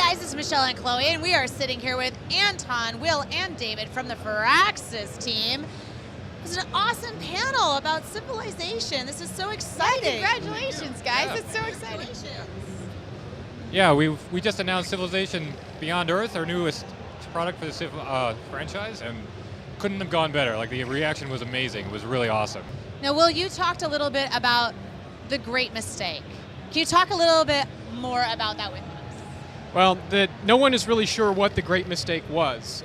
guys, it's Michelle and Chloe, and we are sitting here with Anton, Will, and David from the Firaxis team. It was an awesome panel about civilization. This is so exciting. Congratulations, guys. Yeah. It's so exciting. Yeah, we just announced Civilization Beyond Earth, our newest product for the Civ franchise, and couldn't have gone better. Like, the reaction was amazing. It was really awesome. Now, Will, you talked a little bit about the great mistake. Can you talk a little bit more about that with us? Well, no one is really sure what the great mistake was.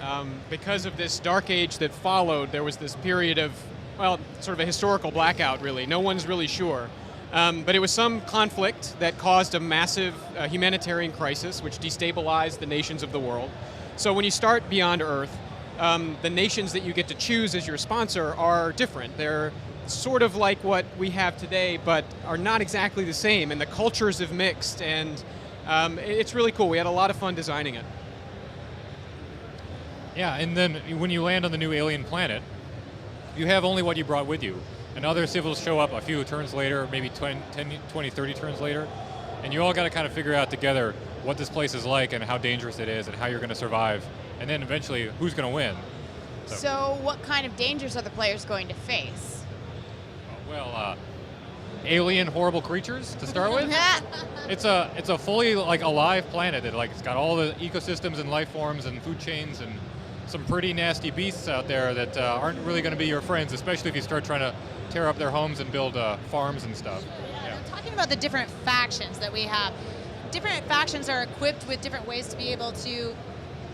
Because of this dark age that followed, there was this period of, well, sort of a historical blackout, really. No one's really sure. But it was some conflict that caused a massive humanitarian crisis, which destabilized the nations of the world. So when you start Beyond Earth, the nations that you get to choose as your sponsor are different. They're sort of like what we have today, but are not exactly the same, and the cultures have mixed, and it's really cool. We had a lot of fun designing it. Yeah, and then when you land on the new alien planet, you have only what you brought with you. And other civils show up a few turns later, maybe 20, 30 turns later, and you all got to kind of figure out together what this place is like and how dangerous it is and how you're going to survive, and then eventually who's going to win. So what kind of dangers are the players going to face? Well, alien horrible creatures to start with. It's a fully alive planet that it's got all the ecosystems and life forms and food chains and some pretty nasty beasts out there that aren't really going to be your friends, especially if you start trying to tear up their homes and build farms and stuff. Yeah. Talking about the different factions that we have, different factions are equipped with different ways to be able to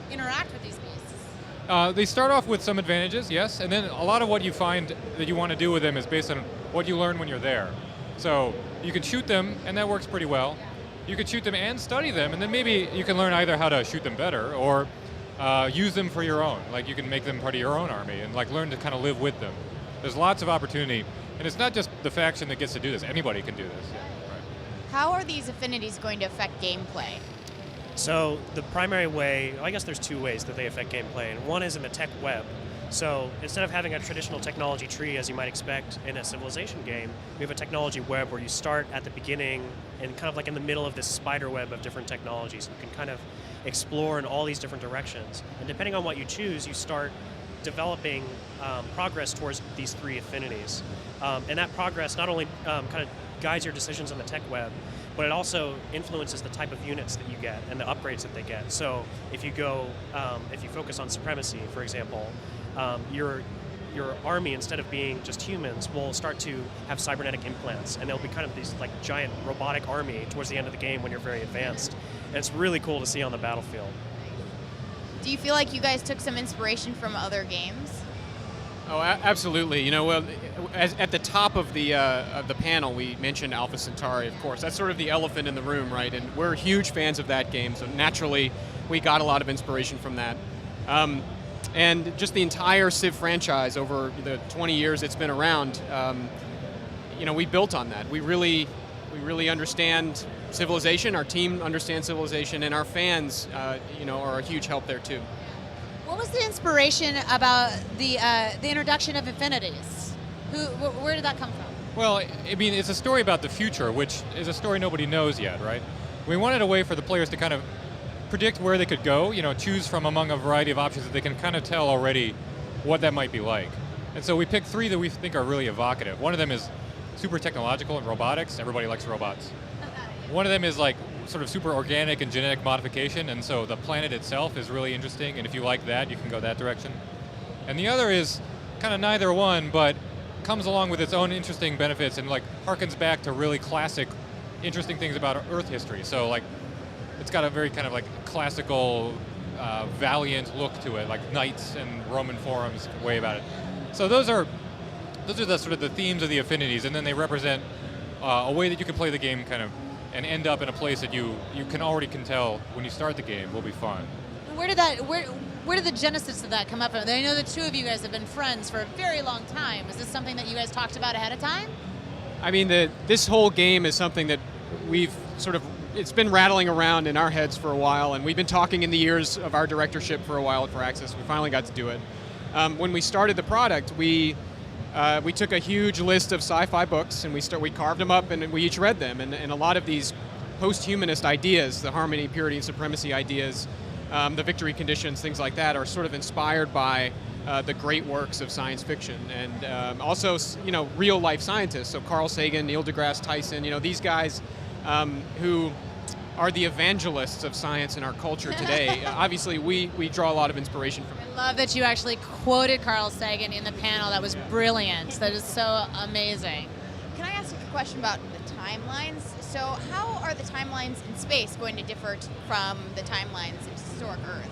interact with these beasts. They start off with some advantages, yes, and then a lot of what you find that you want to do with them is based on what you learn when you're there. So you can shoot them, and that works pretty well. You could shoot them and study them, and then maybe you can learn either how to shoot them better or use them for your own. Like, you can make them part of your own army and learn to kind of live with them. There's lots of opportunity, and it's not just the faction that gets to do this. Anybody can do this. Yeah, right. How are these affinities going to affect gameplay? So the primary way, I guess there's two ways that they affect gameplay, and one is in the tech web. So instead of having a traditional technology tree as you might expect in a Civilization game, we have a technology web where you start at the beginning and kind of like in the middle of this spider web of different technologies. You can kind of explore in all these different directions. And depending on what you choose, you start developing progress towards these three affinities. And that progress not only kind of guides your decisions on the tech web, but it also influences the type of units that you get and the upgrades that they get. So if you go, if you focus on supremacy, for example, your army, instead of being just humans, will start to have cybernetic implants, and they'll be kind of these giant robotic army towards the end of the game when you're very advanced. And it's really cool to see on the battlefield. Do you feel like you guys took some inspiration from other games? Oh, absolutely. Well, at the top of the panel, we mentioned Alpha Centauri, of course. That's sort of the elephant in the room, right? And we're huge fans of that game, so naturally, we got a lot of inspiration from that. And just the entire Civ franchise over the 20 years it's been around, we built on that. We really understand Civilization. Our team understands Civilization, and our fans, are a huge help there too. What was the inspiration about the introduction of Infinities? Where did that come from? Well, I mean, it's a story about the future, which is a story nobody knows yet, right? We wanted a way for the players to kind of predict where they could go, choose from among a variety of options that they can kind of tell already what that might be like. And so we picked three that we think are really evocative. One of them is super technological and robotics. Everybody likes robots. One of them is sort of super organic and genetic modification, and so the planet itself is really interesting, and if you like that, you can go that direction. And the other is kind of neither one, but comes along with its own interesting benefits and harkens back to really classic, interesting things about Earth history. So it's got a very kind of classical, valiant look to it, like knights and Roman forums way about it. So those are the sort of the themes of the affinities, and then they represent a way that you can play the game kind of and end up in a place that you can tell when you start the game will be fun. Where did the genesis of that come up from? I know the two of you guys have been friends for a very long time. Was this something that you guys talked about ahead of time? I mean, this whole game is something that we've it's been rattling around in our heads for a while, and we've been talking in the years of our directorship for a while at Firaxis. We finally got to do it. When we started the product, we took a huge list of sci-fi books, and we carved them up, and we each read them. And a lot of these post-humanist ideas, the harmony, purity, and supremacy ideas, the victory conditions, things like that, are sort of inspired by the great works of science fiction, and also, real-life scientists. So Carl Sagan, Neil deGrasse Tyson, these guys who are the evangelists of science in our culture today. Obviously, we draw a lot of inspiration from I love that you actually quoted Carl Sagan in the panel. That was brilliant. That is so amazing. Can I ask a question about the timelines? So how are the timelines in space going to differ from the timelines in historic Earth?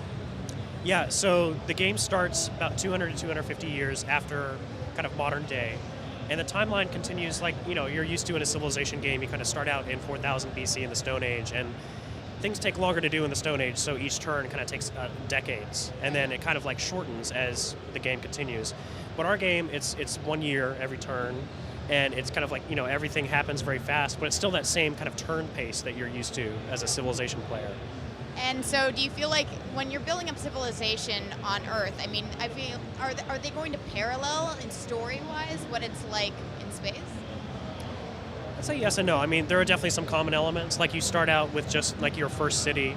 Yeah, so the game starts about 200 to 250 years after kind of modern day. And the timeline continues like, you're used to in a civilization game. You kind of start out in 4000 BC in the Stone Age, and things take longer to do in the Stone Age, so each turn kind of takes decades. And then it kind of like shortens as the game continues. But our game, it's 1 year every turn, and it's kind of like, everything happens very fast, but it's still that same kind of turn pace that you're used to as a civilization player. And so do you feel like when you're building up civilization on Earth, I feel, are they going to parallel in story-wise what it's like in space? I'd say yes and no. There are definitely some common elements, like you start out with just like your first city.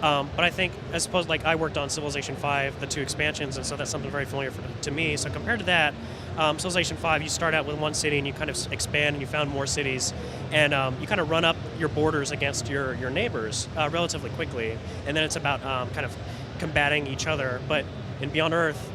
Right. But I think, I suppose, like I worked on Civilization 5, the 2 expansions, and so that's something very familiar to me. So compared to that, Civilization 5, you start out with one city and you kind of expand and you found more cities, and you kind of run up your borders against your neighbors relatively quickly, and then it's about kind of combating each other. But in Beyond Earth,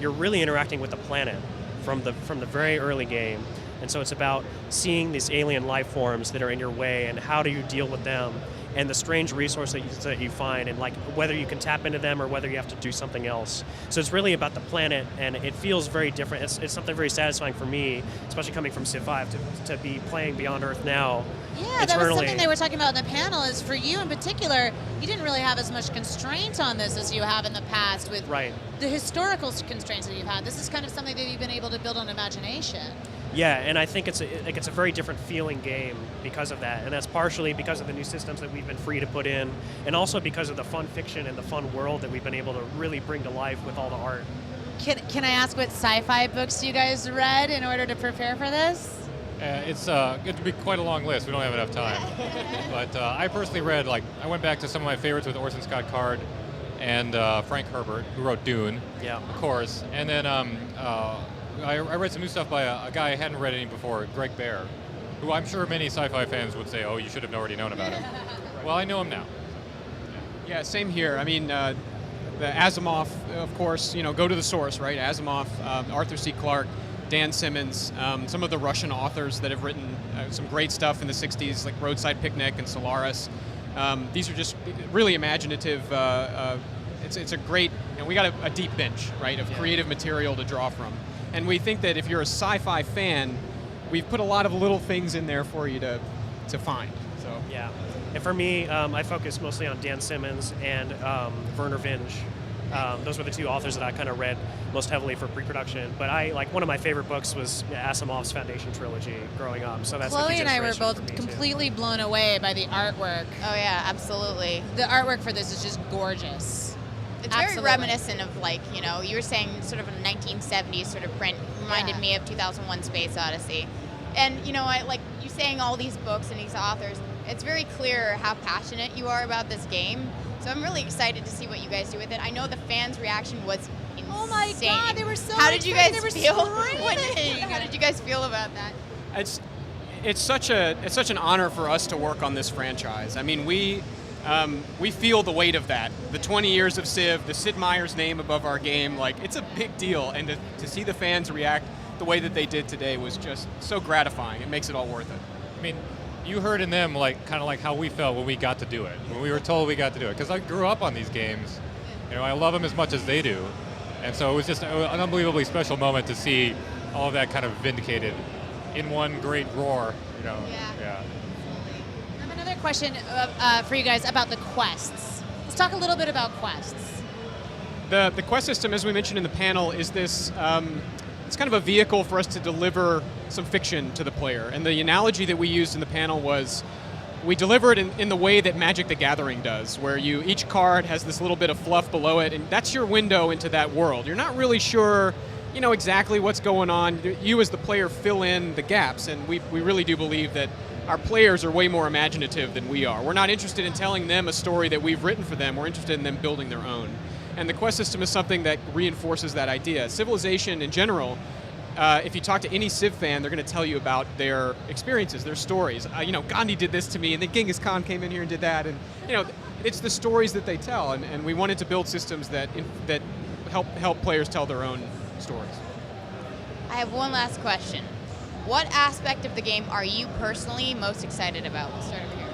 you're really interacting with the planet from the very early game, and so it's about seeing these alien life forms that are in your way and how do you deal with them, and the strange resource that you find, and like whether you can tap into them or whether you have to do something else. So it's really about the planet, and it feels very different. It's something very satisfying for me, especially coming from Civ 5, to be playing Beyond Earth now. Yeah, that was something they were talking about in the panel, is for you in particular, you didn't really have as much constraint on this as you have in the past with the historical constraints that you've had. This is kind of something that you've been able to build on imagination. Yeah, and I think it's a very different feeling game because of that, and that's partially because of the new systems that we've been free to put in, and also because of the fun fiction and the fun world that we've been able to really bring to life with all the art. Can I ask what sci-fi books you guys read in order to prepare for this? It's going to be quite a long list. We don't have enough time. But I personally read, I went back to some of my favorites with Orson Scott Card and Frank Herbert, who wrote Dune, of course. And then I read some new stuff by a guy I hadn't read any before, Greg Bear, who I'm sure many sci-fi fans would say, oh, you should have already known about him. Well, I know him now. Yeah, same here. The Asimov, of course, go to the source, right? Asimov, Arthur C. Clarke, Dan Simmons, some of the Russian authors that have written some great stuff in the 60s, like Roadside Picnic and Solaris. These are just really imaginative. It's a great, we got a deep bench, right, of creative material to draw from. And we think that if you're a sci-fi fan, we've put a lot of little things in there for you to find. So yeah, and for me, I focus mostly on Dan Simmons and Werner Vinge. Those were the two authors that I kind of read most heavily for pre-production. But one of my favorite books was Asimov's Foundation trilogy growing up. So that's Chloe and I were both completely blown away by the artwork. Oh yeah, absolutely. The artwork for this is just gorgeous. It's very reminiscent of you were saying sort of a 1970s sort of print, reminded me of 2001 Space Odyssey. And I like you saying all these books and these authors, it's very clear how passionate you are about this game. So I'm really excited to see what you guys do with it. I know the fans' reaction was insane. Oh my God, they were so How did you guys feel? How did you guys feel about that? It's such an honor for us to work on this franchise. We feel the weight of that. The 20 years of Civ, the Sid Meier's name above our game, it's a big deal. And to see the fans react the way that they did today was just so gratifying. It makes it all worth it. You heard in them kind of like how we felt when we got to do it, when we were told we got to do it. Because I grew up on these games. I love them as much as they do. And so it was just an unbelievably special moment to see all of that kind of vindicated in one great roar. Yeah. I have another question for you guys about the quests. Let's talk a little bit about quests. The quest system, as we mentioned in the panel, is this. It's kind of a vehicle for us to deliver some fiction to the player. And the analogy that we used in the panel was we deliver it in the way that Magic the Gathering does, where each card has this little bit of fluff below it, and that's your window into that world. You're not really sure, exactly what's going on. You as the player fill in the gaps, and we really do believe that our players are way more imaginative than we are. We're not interested in telling them a story that we've written for them. We're interested in them building their own. And the quest system is something that reinforces that idea. Civilization in general, if you talk to any Civ fan, they're going to tell you about their experiences, their stories. Gandhi did this to me, and then Genghis Khan came in here and did that. And it's the stories that they tell. And we wanted to build systems that help players tell their own stories. I have one last question. What aspect of the game are you personally most excited about? We'll start over here.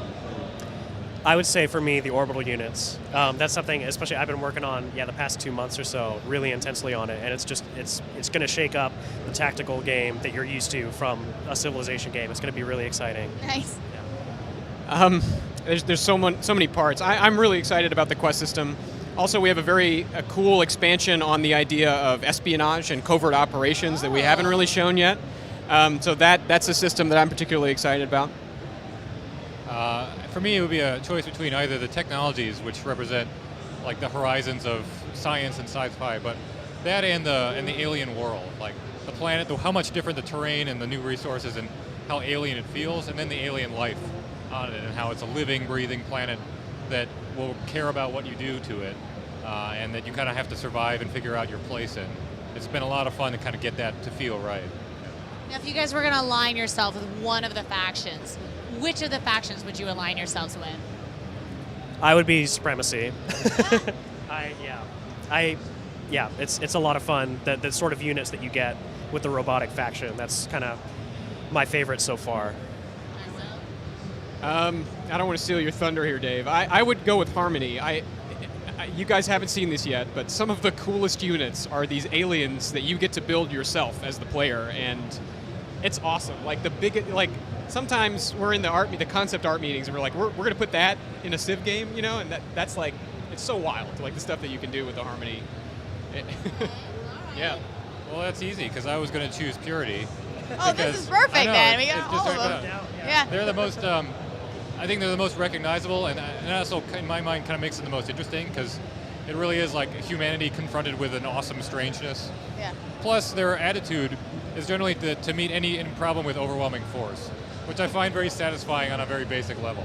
I would say for me, the orbital units. That's something, especially I've been working on, the past 2 months or so, really intensely on it, and it's going to shake up the tactical game that you're used to from a Civilization game. It's going to be really exciting. Nice. Yeah. There's so many parts. I'm really excited about the quest system. Also, we have a cool expansion on the idea of espionage and covert operations that we haven't really shown yet. So that's a system that I'm particularly excited about. For me, it would be a choice between either the technologies, which represent like the horizons of science and sci-fi, but that and the alien world, like the planet, how much different the terrain and the new resources and how alien it feels, and then the alien life on it and how it's a living, breathing planet that will care about what you do to it, and that you kind of have to survive and figure out your place in. It's been a lot of fun to kind of get that to feel right. Now, if you guys were going to align yourself with one of the factions, which of the factions would you align yourselves with? I would be Supremacy. It's a lot of fun. The sort of units that you get with the robotic faction. That's kind of my favorite so far. I don't want to steal your thunder here, Dave. I would go with Harmony. You guys haven't seen this yet, but some of the coolest units are these aliens that you get to build yourself as the player, and it's awesome. Like sometimes we're in the concept art meetings, and we're like, we're going to put that in a Civ game, and that's like, it's so wild, like the stuff that you can do with the Harmony. Yeah. Well, that's easy because I was going to choose Purity. Oh, this is perfect, man. We got all of them. Yeah. They're the most. I think they're the most recognizable, and also, in my mind, kind of makes it the most interesting because it really is like humanity confronted with an awesome strangeness. Yeah. Plus, their attitude is generally to meet any problem with overwhelming force, which I find very satisfying on a very basic level.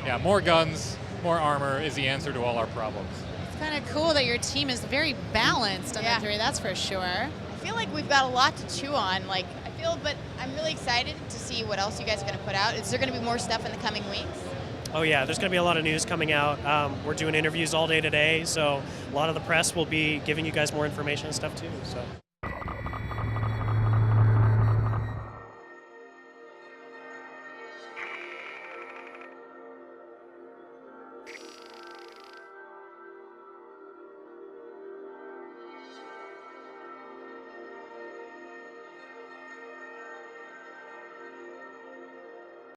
Yeah, more guns, more armor is the answer to all our problems. It's kind of cool that your team is very balanced on the three, that's for sure. I feel like we've got a lot to chew on. But I'm really excited to see what else you guys are going to put out. Is there going to be more stuff in the coming weeks? Oh yeah, there's going to be a lot of news coming out. We're doing interviews all day today, so a lot of the press will be giving you guys more information and stuff too. So.